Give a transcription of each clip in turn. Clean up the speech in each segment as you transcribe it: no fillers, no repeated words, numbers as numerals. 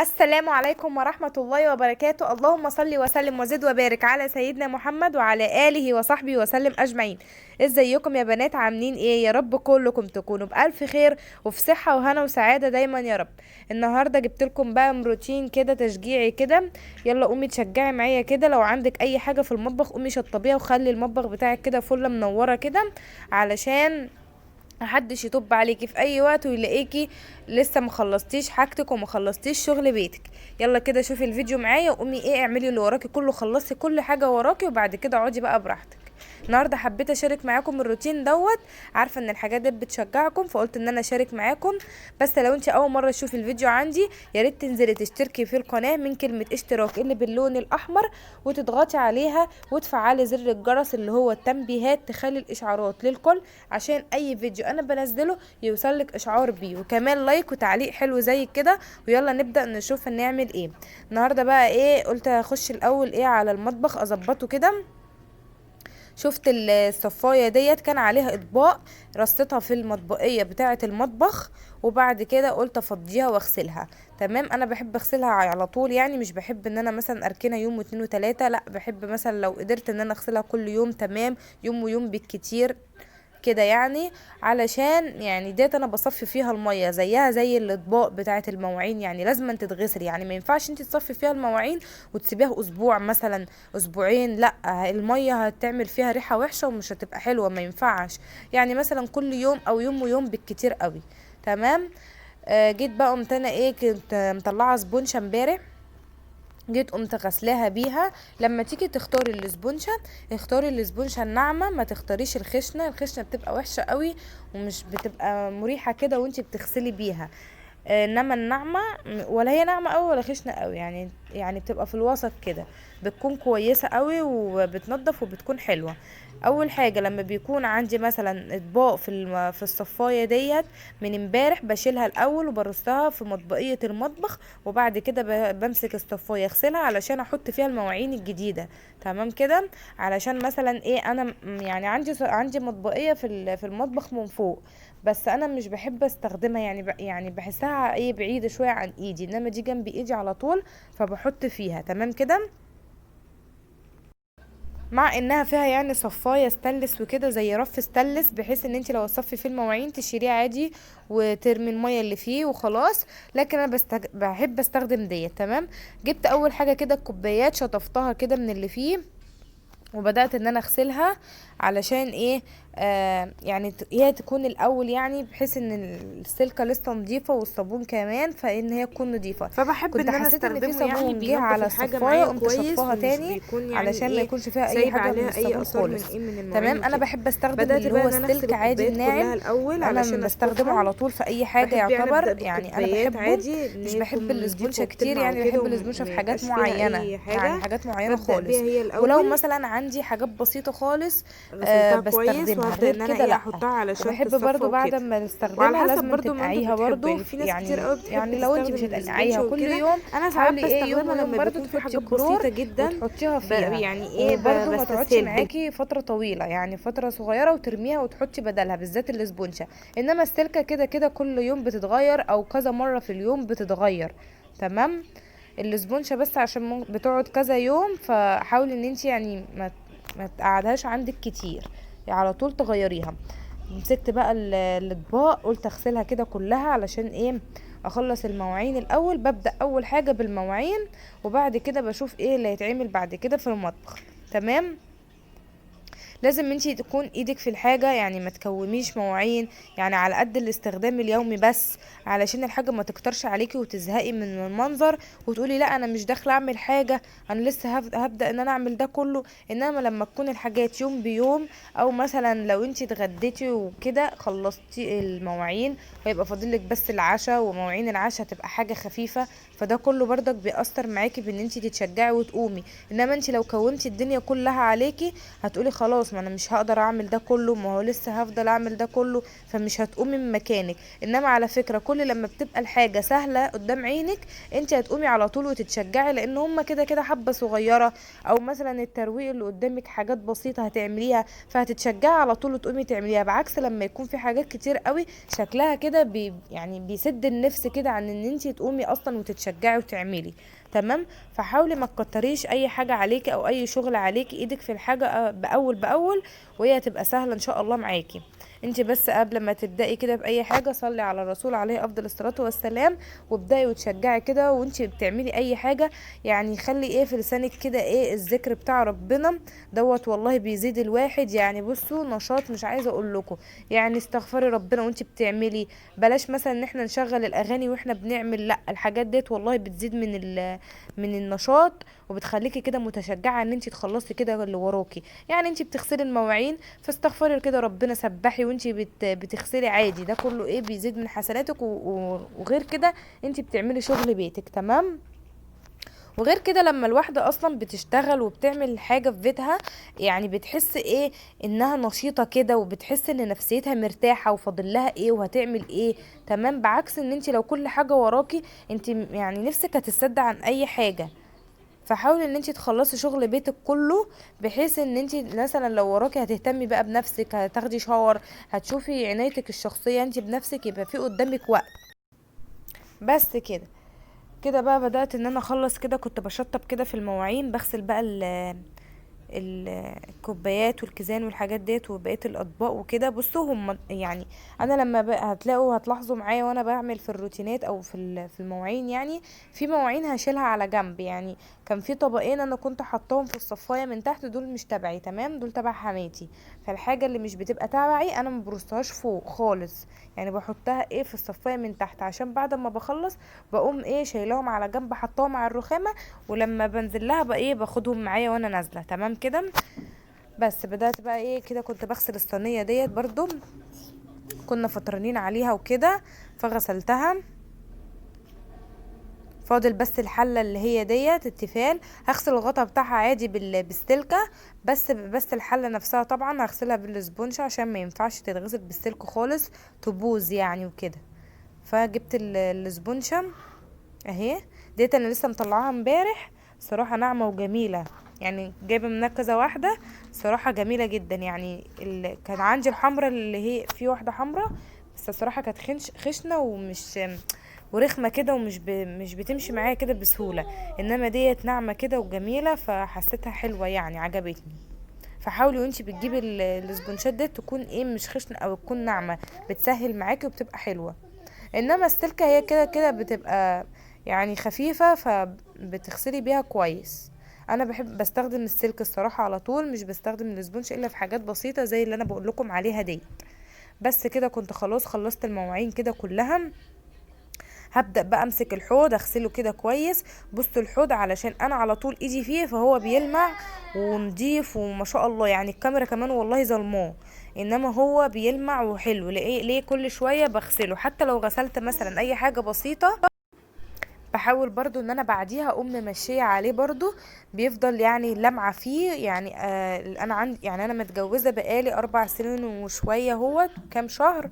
السلام عليكم ورحمة الله وبركاته. اللهم صل وسلم وزد وبارك على سيدنا محمد وعلى آله وصحبه وسلم أجمعين. ازيكم يا بنات؟ عاملين ايه؟ يا رب كلكم تكونوا بألف خير وفي صحة وهنا وسعادة دايما يا رب. النهاردة جبت لكم بقى روتين كده تشجيعي كده. يلا قومي تشجعي معايا كده، لو عندك اي حاجة في المطبخ قومي شطبيها وخلي المطبخ بتاعك كده فله منورة كده، علشان محدش يطب عليكي في اي وقت ويلاقيكي لسه مخلصتيش حاجتك ومخلصتيش شغل بيتك. يلا كده شوفي الفيديو معايا وقومي ايه اعملي اللي وراكي كله، خلصي كل حاجة وراكي وبعد كده اقعدي بقى براحتك. النهارده حبيت اشارك معاكم الروتين دوت، عارفه ان الحاجات دي بتشجعكم فقلت ان انا اشارك معاكم. بس لو انت اول مره تشوفي الفيديو عندي يا ريت تنزلي تشتركي في القناه من كلمه اشتراك اللي باللون الاحمر وتضغطي عليها وتفعلي زر الجرس اللي هو التنبيهات، تخلي الاشعارات للكل عشان اي فيديو انا بنزله يوصلك اشعار بيه، وكمان لايك وتعليق حلو زي كده. ويلا نبدا نشوف هنعمل ايه النهارده بقى. ايه قلت اخش الاول ايه على المطبخ اظبطه كده. شفت الصفايه ديت كان عليها اطباق، رصيتها في المطبقيه بتاعه المطبخ، وبعد كده قلت افضيها واغسلها. تمام، انا بحب اغسلها على طول، يعني مش بحب ان انا مثلا اركنها يوم واتنين وتلاته، لا بحب مثلا لو قدرت ان انا اغسلها كل يوم تمام، يوم ويوم بالكتير كده يعني. علشان يعني ديت انا بصفي فيها الميه زيها زي الاطباق بتاعه المواعين، يعني لازم أن تتغسل، يعني ما ينفعش انت تصفي فيها المواعين وتسيبيها اسبوع مثلا اسبوعين، لا الميه هتعمل فيها ريحه وحشه ومش هتبقى حلوه، ما ينفعش. يعني مثلا كل يوم او يوم ويوم بالكتير قوي. تمام. جيت بقى قمت انا ايه، كنت مطلعه سبونشه امبارح، جيت قمت غسلاها بيها. لما تيجي تختاري الاسبونشه اختاري الاسبونشه الناعمه، ما تختاريش الخشنه، الخشنه بتبقى وحشه قوي ومش بتبقى مريحه كده وانتي بتغسلي بيها. انما الناعمه ولا هي ناعمه قوي ولا خشنه قوي، يعني بتبقى في الوسط كده، بتكون كويسه قوي وبتنضف وبتكون حلوه. اول حاجه لما بيكون عندي مثلا اطباق في الصفايه ديت من امبارح بشيلها الاول وبرصها في مطبقيه المطبخ، وبعد كده بمسك الصفايه اغسلها علشان احط فيها المواعين الجديده. تمام كده. علشان مثلا ايه انا يعني عندي مطبقيه في المطبخ من فوق، بس انا مش بحب استخدمها، يعني يعني بحسها ايه بعيده شويه عن ايدي، انما دي جنب ايدي على طول فبحط فيها. تمام كده. مع انها فيها يعني صفايه ستانلس وكده زي رف ستانلس، بحيث ان انت لو تصفي فيه المواعين تشيليه عادي وترمي الميه اللي فيه وخلاص. لكن انا بحب استخدم ديت. تمام. جبت اول حاجه كده الكوبايات شطفتها كده من اللي فيه، وبدأت ان انا اغسلها علشان ايه، يعني هي تكون الاول، يعني بحيث ان السلكة لسه نظيفة والصابون كمان فان هي تكون نظيفة. فبحب كنت ان انا حسيت ان في استخدمه، يعني صابون جه بينضف على الحاجة الصفاية معايا قمت كويس شطفاها ومش تاني بيكون يعني علشان ما ايه يكونش فيها اي سايب حاجة من عليها اي الصابون اثار من خالص. من المواعين تمام. انا وكده. بحب استخدم بدأت اللي بقى هو ان انا اغسل السلك عادي الكوبايات الناعم، كلها الاول انا علشان بستخدمه اشطفها. على طول في اي حاجة بحب يعني ابدأ يعتبر، يعني انا بالكوبايات بحبه. عادي ان مش هي بحب تكون نظيفة الاسبونشة كتير، وبتلمع يعني وكده بحب الاسبونشة وما في حاجات يبقاش فيها معينة، اي يعني حاجة. حاجات معينة ببدأ بيها خالص. هي ولو الاول، مثلا عندي حاجات بسيطة خالص غسلتها كويس بستخدمها، وهبدأ غير ان انا كده ايه لا. احطها علشان وبحب تتصفى برضو بعد وكده. ما وعلى نستخدمها حسب لازم برضو ما انتوا تنقعيها بتحبوا، برضو يعني في ناس كتير يعني قوي بتحب يعني لو انت مش تستخدم هتنقعيها الاسبونشة كل وكده. يوم انا ساعات حاولي ايه يوم بستخدمها ويوم لما برضو بيكون في تحطي حاجات كلور بسيطة جدا، وتحطيها فيها، يعني ايه وبرضو ما تقعدش بستسهلها. معاكي فترة طويلة، يعني فترة صغيرة وترميها وتحطي بدلها، بالذات الاسبونشة. انما السلكة كده كده كل يوم بتتغير او كذا مرة في اليوم بتتغير. تمام. الاسبونشة بس عشان بتقعد كذا يوم، فحاولي ان انت يعني ما تقعدهاش عندك كتير، يعني على طول تغيريها. مسكت بقى الاطباق قلت اغسلها كده كلها علشان ايه اخلص المواعين الاول. ببدأ اول حاجة بالمواعين وبعد كده بشوف ايه اللي هيتعمل بعد كده في المطبخ. تمام. لازم انتي تكون ايدك في الحاجة، يعني ما تكوميش مواعين، يعني على قد الاستخدام اليومي بس، علشان الحاجة ما تكترش عليكي وتزهقي من المنظر وتقولي لا انا مش داخلة اعمل حاجة، انا لسه هبدأ ان انا اعمل ده كله. انما لما تكون الحاجات يوم بيوم، او مثلا لو انتي اتغديتي وكده خلصتي المواعين ويبقى فاضلك بس العشاء، ومواعين العشاء تبقى حاجة خفيفة، فده كله برضك بيأثر معاكي بان انتي تتشجعي وتقومي. انما انتي لو كومتي الدنيا كلها عليكي هتقولي خلاص خلاص ما انا مش هقدر اعمل ده كله، ما هو لسه هفضل اعمل ده كله، فمش هتقومي من مكانك. انما على فكرة كل لما بتبقى الحاجة سهلة قدام عينك انت هتقومي على طول وتتشجعي، لان هما كده كده حبة صغيرة، او مثلا الترويق اللي قدامك حاجات بسيطة هتعمليها فهتتشجعي على طول وتقومي تعمليها. بعكس لما يكون في حاجات كتير قوي شكلها كده يعني بيسد النفس كده عن ان انت تقومي اصلا وتتشجعي وتعملي. تمام. فحاولي ما تكتريش اي حاجة عليكي او اي شغل عليكي، ايدك في الحاجة باول باول وهي هتبقى سهلة ان شاء الله معاكي. انت بس قبل ما تبدأي كده بأي حاجة صلي على الرسول عليه افضل الصلاة والسلام، وابدأي وتشجعي كده وانت بتعملي اي حاجة. يعني خلي ايه في لسانك كده ايه الذكر بتاع ربنا دوت، والله بيزيد الواحد. يعني بصوا نشاط مش عايزة اقول لكم. يعني استغفري ربنا وانت بتعملي، بلاش مثلا ان احنا نشغل الاغاني واحنا بنعمل، لا الحاجات ديت والله بتزيد من النشاط، وبتخليكي كده متشجعة ان انت تخلصي كده اللي وراكي. يعني انت بتغسلي المواعين فاستغفري كده ربنا، سبحي وانت بتغسلي عادي، ده كله ايه بيزيد من حسناتك وغير كده انت بتعملي شغل بيتك. تمام. وغير كده لما الواحدة اصلا بتشتغل وبتعمل حاجة في بيتها يعني بتحس ايه انها نشيطة كده، وبتحس ان نفسيتها مرتاحة وفاضل لها ايه وهتعمل ايه. تمام. بعكس ان انت لو كل حاجة وراكي انت يعني نفسك هتسد عن اي حاجة. فحاولي ان انت تخلصي شغل بيتك كله، بحيث ان انت مثلا لو وراكي هتهتمي بقى بنفسك، هتاخدي شاور، هتشوفي عنايتك الشخصية انت بنفسك، يبقى في قدامك وقت. بس كده. كده بقى بدأت ان انا اخلص كده، كنت بشطب كده في المواعين، بغسل بقى الكوبايات والكيزان والحاجات ديت وبقيه الاطباق وكده. بصوا هم يعني انا لما بقى هتلاحظوا معايا وانا بعمل في الروتينات او في المواعين، يعني في مواعين هشيلها على جنب. يعني كان في طبقين انا كنت حطاهم في الصفايه من تحت، دول مش تبعي تمام، دول تبع حماتي. فالحاجه اللي مش بتبقى تبعي انا ما برصهاش فوق خالص، يعني بحطها ايه في الصفايه من تحت، عشان بعد ما بخلص بقوم ايه شايلاهم على جنب حطاهم على الرخامه، ولما بنزل لها بقى ايه باخدهم معايا وانا نازله. تمام كده. بس بدأت بقى ايه كده، كنت بغسل الصينيه ديت برضو كنا فطرانين عليها وكده فغسلتها. فاضل بس الحله اللي هي ديت التيفال، هغسل الغطا بتاعها عادي بالسلكه، بس الحله نفسها طبعا هغسلها بالسبونش عشان ما ينفعش تتغسل بالسلك خالص تبوظ يعني وكده. فجبت السبونشه اهي، ديت انا لسه مطلعاها امبارح، صراحه ناعمه وجميله. يعني جايبه منها كذا واحده، صراحه جميله جدا. يعني كان عندي الحمراء اللي هي في واحده حمراء بس الصراحه كانت خشنه ومش ورخمه كده مش بتمشي معايا كده بسهوله، انما ديت ناعمه كده وجميله فحسيتها حلوه يعني عجبتني. فحاولي وانتي بتجيبي السبونشات ديت تكون ايه مش خشنه او تكون ناعمه، بتسهل معاكي وبتبقى حلوه. انما السلكة هي كده كده بتبقى يعني خفيفة فبتغسلي بيها كويس. انا بحب بستخدم السلك الصراحة على طول، مش بستخدم الاسبونج الا في حاجات بسيطة زي اللي انا بقول لكم عليها دي. بس كده كنت خلاص خلصت المواعين كده كلها. هبدأ بقى امسك الحوض اغسله كده كويس. بصوا الحوض علشان انا على طول ايدي فيه فهو بيلمع ونضيف وما شاء الله، يعني الكاميرا كمان والله ظلماه، انما هو بيلمع وحلو. ليه كل شوية بغسله، حتى لو غسلت مثلا اي حاجة بسيطة بحاول برضو ان انا بعديها اقوم ماشيه عليه برضو بيفضل يعني لمعه فيه. يعني انا عندي يعني انا متجوزه بقالي 4 سنين وشويه، هو كام شهر.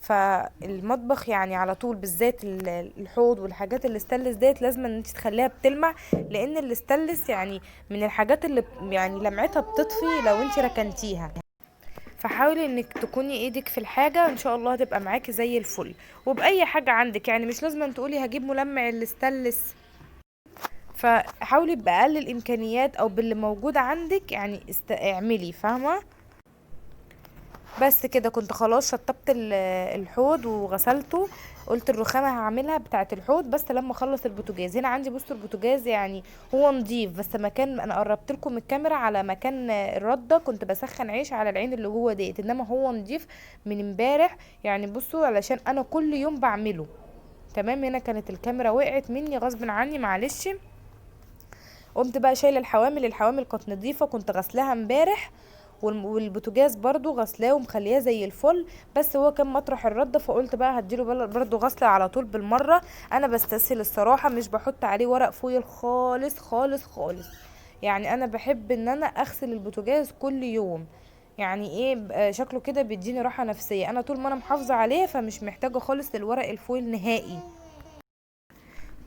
فالمطبخ يعني على طول بالذات الحوض والحاجات الاستانلس ديت لازم ان انت تخليها بتلمع، لان الاستانلس يعني من الحاجات اللي يعني لمعتها بتطفي لو انت ركنتيها. فحاولي انك تكوني ايدك في الحاجة ان شاء الله هتبقى معاكي زي الفل. وبأي حاجة عندك، يعني مش لازم تقولي هجيب ملمع الاستانلس، فحاولي بأقل الامكانيات او باللي موجود عندك يعني اعملي فاهمة. بس كده كنت خلاص شطبت الحوض وغسلته. قلت الرخامة هعملها بتاعة الحوض بس لما اخلص البوتاجاز. هنا عندي بصوا البوتاجاز يعني هو نضيف، بس مكان انا قربت لكم الكاميرا على مكان الردة كنت بسخن عيش على العين اللي جوه ديت، انما هو نضيف من امبارح. يعني بصوا علشان انا كل يوم بعمله. تمام. هنا كانت الكاميرا وقعت مني غصب عني معلش. قمت بقى شايله الحوامل كانت نظيفه كنت غسلاها امبارح، والبوتاجاز برضو غسلاه ومخلياه زي الفل، بس هو كان مطرح الرده فقلت بقى هديله برضو غسله على طول بالمره. انا بستسهل الصراحه، مش بحط عليه ورق فويل خالص خالص خالص. يعني انا بحب ان انا اغسل البوتاجاز كل يوم، يعني ايه شكله كده بيديني راحة نفسية. انا طول ما انا محافظة عليه فمش محتاجة خالص للورق الفويل نهائي.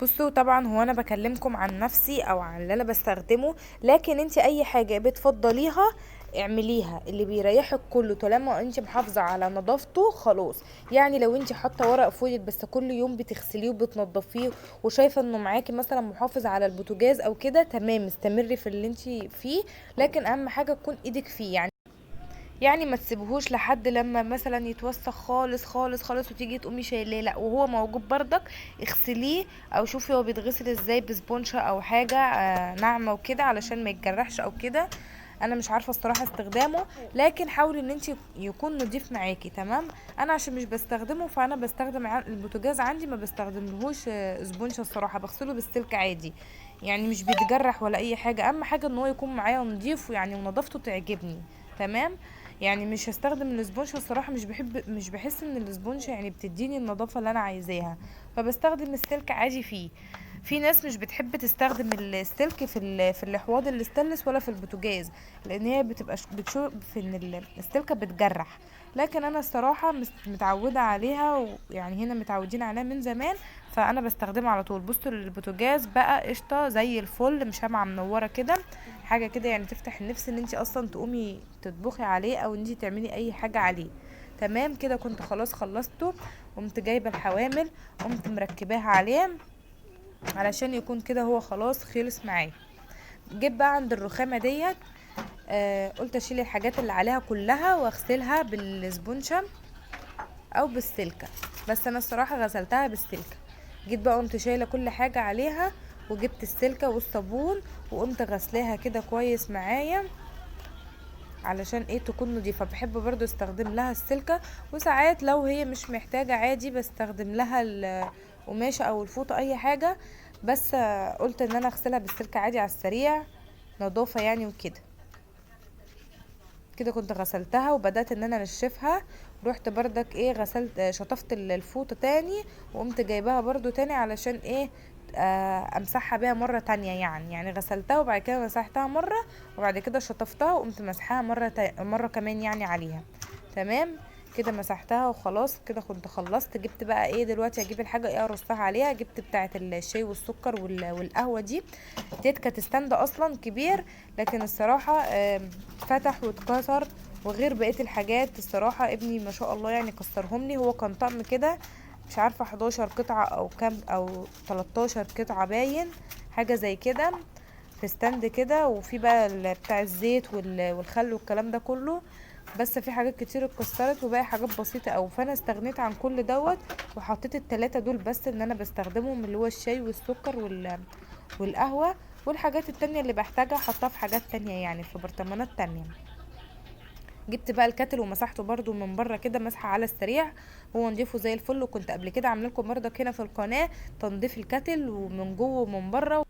بصوا طبعا هو انا بكلمكم عن نفسي او عن اللي انا بستخدمه، لكن انت اي حاجة بتفضليها اعمليها اللي بيريحك كله طالما انت محافظة على نظافته خلاص. يعني لو انت حاطه ورق فويل بس كل يوم بتغسليه وبتنضفيه وشايفه انه معاكي مثلا محافظ على البوتاجاز او كده، تمام استمري في اللي انت فيه، لكن اهم حاجة تكون ايدك فيه. يعني ما تسيبهوش لحد لما مثلا يتوسخ خالص خالص خالص وتيجي تقومي شايلاه، لا وهو موجود بردك اغسليه، او شوفي هو بيتغسل ازاي بسبونشة او حاجة ناعمة وكده علشان ما يتجرحش او كده. انا مش عارفة الصراحة استخدامه، لكن حاولي ان انت يكون نضيف معاكي. تمام. انا عشان مش بستخدمه فانا بستخدم البوتاجاز عندي ما بستخدملهوش سبونشة الصراحة، بغسله بالسلك عادي. يعني مش بيتجرح ولا اي حاجة، اهم حاجة ان هو يكون معايا نضيف يعني ونظافته تعجبني. تمام. يعني مش هستخدم الاسبونج الصراحه، مش بحس ان الاسبونج يعني بتديني النظافه اللي انا عايزاها، فبستخدم السلك عادي فيه. في ناس مش بتحب تستخدم السلك في الحواض الاستانلس ولا في البوتاجاز، لان هي بتبقى بتشوف ان السلكه بتجرح. لكن انا الصراحه متعوده عليها، ويعني هنا متعودين عليها من زمان، فانا بستخدمها على طول. بصوا البوتاجاز بقى قشطه زي الفل، مش شمعة منوره كده، حاجه كده يعني تفتح النفس ان انت اصلا تقومي تطبخي عليه او ان انت تعملي اي حاجه عليه. تمام كده كنت خلاص خلصته، قمت جايبه الحوامل، قمت مركباها عليه علشان يكون كده هو خلاص خلص معايا. جيت بقى عند الرخامه ديت، قلت اشيل الحاجات اللي عليها كلها واغسلها بالسبونشه او بالسلكه، بس انا الصراحه غسلتها بالسلكه. جيت بقى قمت شايله كل حاجه عليها وجبت السلكه والصابون وقمت غسلاها كده كويس معايا علشان ايه تكون نضيفه. بحب برضو استخدم لها السلكه، وساعات لو هي مش محتاجه عادي بستخدم لها القماشه او الفوطه اي حاجه، بس قلت ان انا اغسلها بالسلكه عادي على السريع نظافه يعني وكده. كده كنت غسلتها وبدأت ان انا انشفها، رحت بردك ايه غسلت شطفت الفوطة تاني وقمت جايباها برضو تاني علشان ايه امسحها بيها مرة تانية. يعني غسلتها وبعد كده مسحتها مرة وبعد كده شطفتها وقمت مسحها مرة كمان يعني عليها. تمام كده مسحتها وخلاص كده كنت خلصت. جبت بقى ايه دلوقتي اجيب الحاجة ايه ارصها عليها، جبت بتاعة الشاي والسكر والقهوة ديت كانت ستاند اصلا كبير، لكن الصراحة فتح واتكسر، وغير بقية الحاجات الصراحة ابني ما شاء الله يعني كسرهم لي. هو كان طقم كده مش عارفة 11 قطعة او كام او 13 قطعة باين حاجة زي كده، في ستاند كده، وفي بقى بتاع الزيت والخل والكلام ده كله. بس في حاجات كتير اتكسرت وباقي حاجات بسيطة اوي، فانا استغنيت عن كل دوت وحطيت التلاتة دول بس ان انا بستخدمهم، اللي هو الشاي والسكر والقهوة، والحاجات التانية اللي بحتاجها احطها في حاجات تانية يعني في برطمانات تانية. جبت بقى الكاتل ومسحته برضو من بره كده مسحه على السريع، هو نضيفه زي الفل. وكنت قبل كده عامله لكم برضك هنا في القناه تنظيف الكاتل ومن جوه ومن بره.